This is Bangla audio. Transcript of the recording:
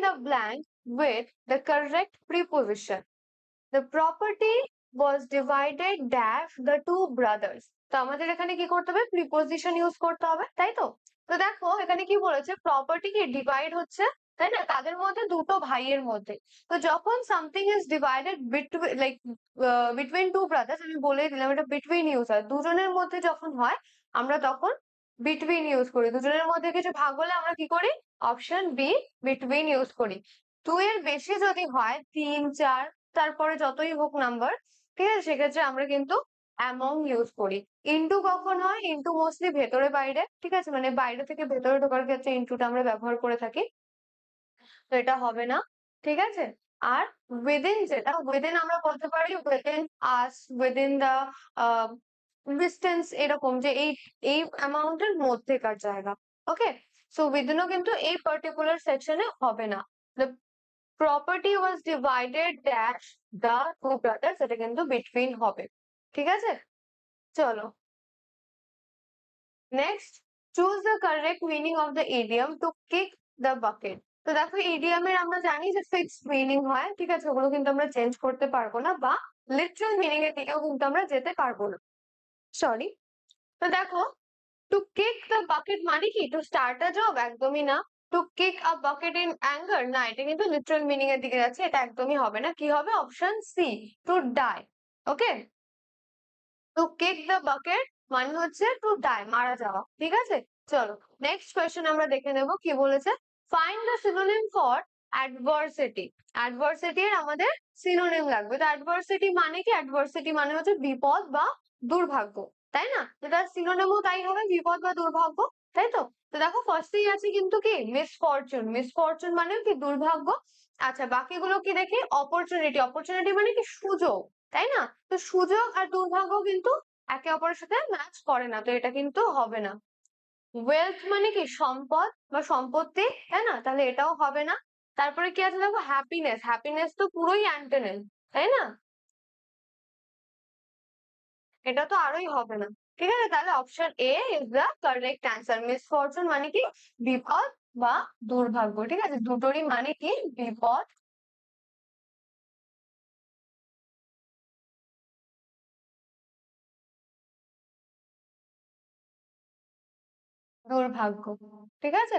the blank with the correct preposition. The property was divided dash the two brothers. তো আমাদের এখানে কি করতে হবে, প্রিপোজিশন ইউজ করতে হবে, তাই তো? তো দেখো এখানে কি বলেছে, প্রপার্টি কি ডিভাইড হচ্ছে, তাই না, তাদের মধ্যে দুটো ভাইয়ের মধ্যে। তো যখন something is divided between like between two brothers, আমি বলে দিলাম এটা বিটুইন ইউজ হয়, দুজনের মধ্যে যখন হয় আমরা তখন বিটুইন ইউজ করি। দুজনের মধ্যে কিছু ভাগ হলে আমরা কি করি, অপশন বি বিটুইন ইউজ করি। 2 এর বেশি যদি হয়, 3 4 তারপরে যতই হোক নাম্বার, ঠিক আছে, সেক্ষেত্রে আমরা কিন্তু অ্যামং ইউজ করি। ইন্টু কখন হয়, ইন্টু মোস্টলি ভেতরে বাইরে, ঠিক আছে, মানে বাইরে থেকে ভেতরে ঢোকার ক্ষেত্রে ইন্টুটা আমরা ব্যবহার করে থাকি, তো এটা হবে না, ঠিক আছে। আর উইদিন, যেটা উইদিন আমরা বলতে পারি উইদিন আস, উইদিন দা ডিস্টেন্স, এরকম যে এই অ্যামাউন্টের মধ্যেকার জায়গা। ওকে, সো উইদিনও কিন্তু এই পার্টিকুলার সেকশনে হবে না। The property was divided dash the two brothers, এটা কিন্তু বিটুইন হবে, ঠিক আছে। চলো next, choose the correct meaning of the idiom to kick the bucket. তো দেখো ইডিয়মের আমরা জানি যে ফিক্সড মিনিং হয়, ঠিক আছে, ওগুলো কিন্তু আমরা চেঞ্জ করতে পারবো না, বা লিটারাল মিনিং এর দিকেও কিন্তু আমরা যেতে পারবো না, সরি। তো দেখো, টু কিক দ্য বাকেট মানে কি, টু স্টার্ট আ জব, একদমই না। To kick a bucket in anger, না, এটা কিন্তু লিটারাল মিনিং এর দিকে যাচ্ছে, এটা একদমই হবে না। কি হবে, option C, to die. Okay, to kick the bucket মানে হচ্ছে টু ডাই, মারা যাওয়া, ঠিক আছে। চলো নেক্সট কোয়েশ্চেন আমরা দেখে নেব কি বলেছে। Find the synonym for adversity. Adversity এর আমাদের সিনোনিম লাগবে। তো অ্যাডভার্সিটি মানে কি, অ্যাডভার্সিটি মানে হচ্ছে বিপদ বা দুর্ভাগ্য, তাই না, যেটা সিনোনিমও তাই হবে, বিপদ বা দুর্ভাগ্য, তাই তো। তো দেখো ফার্স্টেই আছে কিন্তু কি, মিসফরচুন। মিসফরচুন মানে কি দুর্ভাগ্য। আচ্ছা বাকিগুলো কি দেখি, অপরচুনিটি। অপরচুনিটি মানে কি সুযোগ, তাই না। তো সুযোগ আর দুর্ভাগ্য কিন্তু একে অপরের সাথে ম্যাচ করে না, তো এটা কিন্তু হবে না। ওয়েলথ মানে কি সম্পদ বা সম্পত্তি, তাই না, তাহলে এটাও হবে না। তারপরে কি আছে দেখো, হ্যাপিনেস। হ্যাপিনেস তো পুরোই অ্যান্টোনিম, তাই না, এটা তো আরোই হবে না, ঠিক আছে। তাহলে option A is the correct answer. Misfortune মানে কি বিপদ বা দুর্ভাগ্য, ঠিক আছে, দুটোরই মানে কি বিপদ, দুর্ভাগ্য, ঠিক আছে।